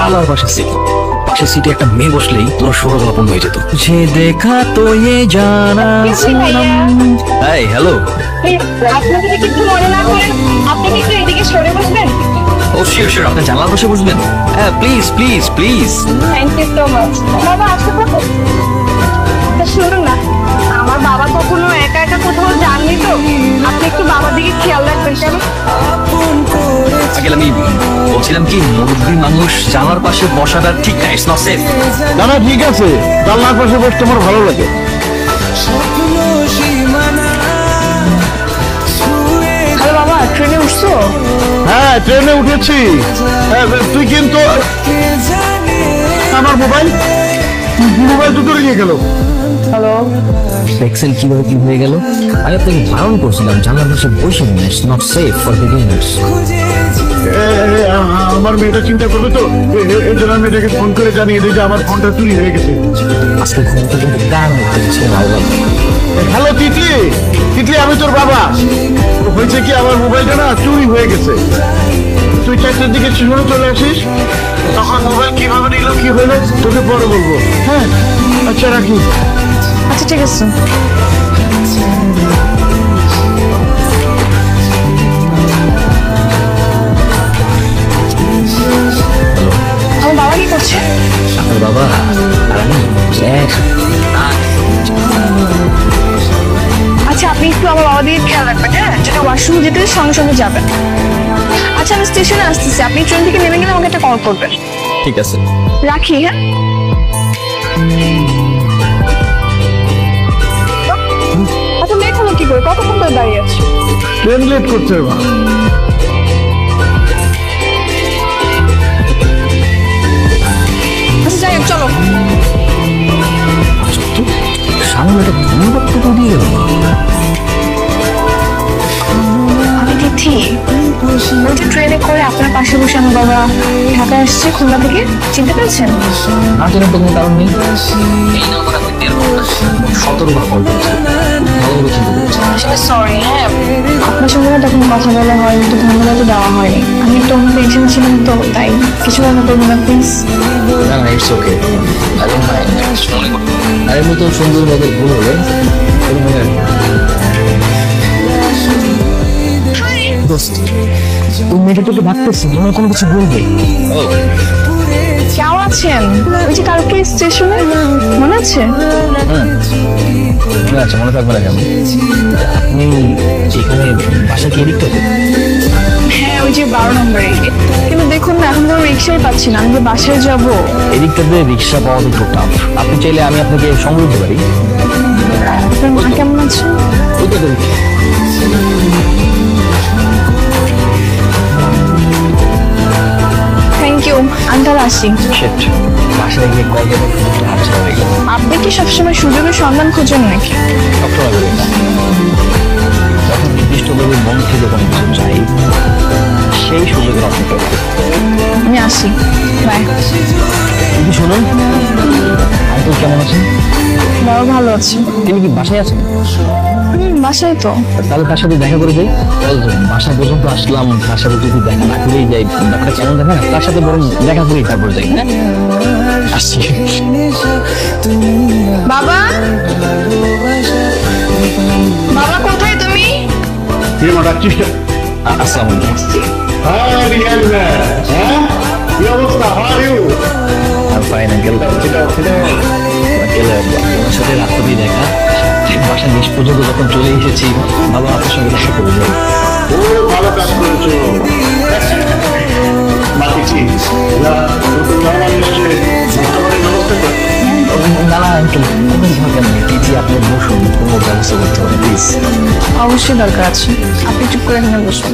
জানালার পাশে সিটে একটা মেয়ে বসলেই তোর সৌরভ বন্ধ হয়ে যেত। যে দেখা তো এ জানা। এই হ্যালো, আপনাকে কিছু মনে না করেন আপনি কি একটু এদিকে সরে বসবেন? ও শিওর শিওর, আপনি জানলার পাশে বসবেন? হ্যাঁ please please please. Thank you so much. বাবা আসতে পারো? শুনুন না, আমার বাবা কখনো একা একা কোথাও যাননি, তো আপনি একটু বাবার দিকে খেয়াল রাখবেন কেমন? আগে আমি বলছিলাম কি, মুরব্বী মানুষ জানলার পাশে বসাটা ঠিক না, ইটস নট সেফ। না না ঠিক আছে, জানলার পাশে বসতে আমার ভালো লাগে। হ্যালো বাবা, ট্রেনে উঠছো? হ্যাঁ ট্রেনে উঠেছি। হ্যাঁ, তুই কিন্তু আমার মোবাইল তো দূরে নিয়ে গেল। হ্যালো, দেখছেন কিভাবে কি হয়ে গেল? আমি আপনাকে বারণ করছিলাম জানলার পাশে বসে নেন, it's not safe for beginners. আমার মেয়েটা চিন্তা করবে তো, এই জন্য আমি এটাকে ফোন করে জানিয়ে দিই যে আমার ফোনটা চুরি হয়ে গেছে। আজকে ঘুম থেকে গান হচ্ছে ভালো। হ্যালো তিতলি, তিতলি আমি তোর বাবা। হয়েছে কি, আমার মোবাইলটা না চুরি হয়ে গেছে। তুই 4টার দিকে স্টেশনে চলে আসিস, তখন মোবাইল কিভাবে নিল কি হলো তোকে পরে বলবো। হ্যাঁ আচ্ছা রাখি। আচ্ছা ঠিক আছে। আমার বাবা কি করছে? আপনার বাবা আর আমি আচ্ছা আপনি একটু আমার বাবা দিকে খেয়াল রাখবেন, হ্যাঁ? যদি ওয়াশরুম যেতে সঙ্গে সঙ্গে যাবেন। আচ্ছা আমি স্টেশনে আসতেছি, আপনি ট্রেন থেকে নেমে গেলে আমাকে একটা কল করবেন। ঠিক আছে। রাখি, হ্যাঁ? আচ্ছা লেট হলো কি করে? কতক্ষণ ধরে দাঁড়িয়ে আছি? ট্রেন লেট করছে মা। আচ্ছা যাই হোক, চলো। সামনে একটা ধন্যবাদ তো দিয়ে গেল। আমি তিথি, ওই যে ট্রেনে করে আপনার পাশে বসে আমার বাবা ঢাকায় আসছে খুলনা থেকে, চিনতে পেরেছেন? না জানার তো কোনো কারণ নেই। এই নাম্বার আপনি 17বার কল করছেন, ভালো করে চিন্তা করছেন। আসলে সরি, হ্যাঁ আপনার সঙ্গে না তখন কথা বলা হয়নি, তো ধন্যবাদও দেওয়া হয়নি। আমি একটু অন্য টেনশন ছিলাম, তো তাই কিছু মনে করবেন না প্লিজ। না না it's okay, I don't mind. আর এমনি তো সুন্দর ভাবে ভুল হলে দোস্ত, ওই মেয়েটা তোকে ভাবতেছি মনে কোনো কিছু বলবে। কেমন আছেন? ওই যে কালকে স্টেশনে মনে আছে? আচ্ছা মনে থাকবে না কেন? আপনি এখানে বাসা কি এদিকটা? হ্যাঁ ওই যে 12 নম্বরে। কিন্তু দেখুন না, এখন কোনো রিক্সাই পাচ্ছি না, আমি যে বাসায় যাবো। এদিকটাতে রিক্সা পাওয়া তো খুব টাফ। আপনি চাইলে আমি আপনাকে সঙ্গে দিতে পারি। আপনার মা কেমন আছে? ওইটা তো থ্যাংক ইউ, আমি তাহলে আসি। শিট, বাসায় গিয়ে কল দেবেন আচ্ছা হয়ে গেল। আপনি কি সবসময় সুযোগের সন্ধান খোঁজেন নাকি? সবসময় বলি না, যখন নির্দিষ্টভাবে মন থেকে কোনো কিছু চাই সেই সুযোগের অপেক্ষা করি। আমি আসি, বাই। কিন্তু শুনুন, আঙ্কেল কেমন আছেন? বাবা ভালো আছে। তিনি কি বাসায় আছেন? বাসায় তো। তাহলে তার সাথে দেখা করে যাই। বাসা পর্যন্ত আসলাম, তার সাথে যদি দেখা না করেই যাই ব্যাপারটা কেমন দেখা না, তার সাথে বরং দেখা করেই তারপর যাই। হ্যাঁ আসছি। বাবা, বাবা কোথায় তুমি? ডাকছিস? আসসালামু আলাইকুম। কি অবস্থা? আর ফাইন আঙ্কেল। আপনার সাথে রাত্রি দেখা, বাসা নিজ পর্যন্ত যখন চলে এসেছি, বাবা আপনার সঙ্গে দেখা করে যাই। ভালো কাজ করেছো। না না আঙ্কেল, আপনি বসুন, কোনো ব্যবস্থা করতে হবে প্লিজ। অবশ্যই দরকার আছে, আপনি চুপ করে এখানে বসুন।